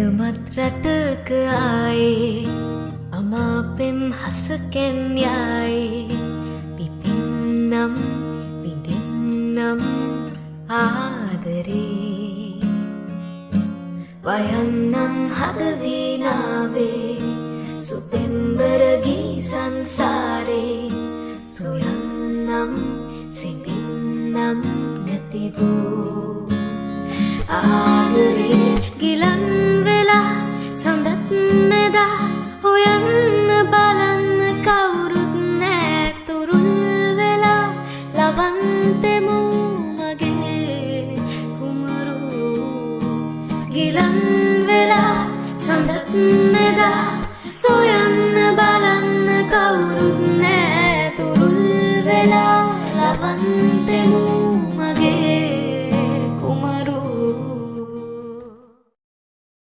එකමත් රටක ආයේ අමාපෙම් හසකෙන් යයි පිපින්නම් විඳින්නම් ආදරේ වයන්නම් හදවීනාවේ සුපෙම්බර ගී සංසාරේ සොයන්නම් සිපින්නම් නැතිවූ ආදරේ ගිලන් වෙලා සඳත් මෙදා හොයන්න බලන්න කවුරුත් නෑ තුරුල් වෙලා ලවන්තෙමු මගේ කුමරු ගිලන් වෙලා සඳත් මෙදා සොයන්න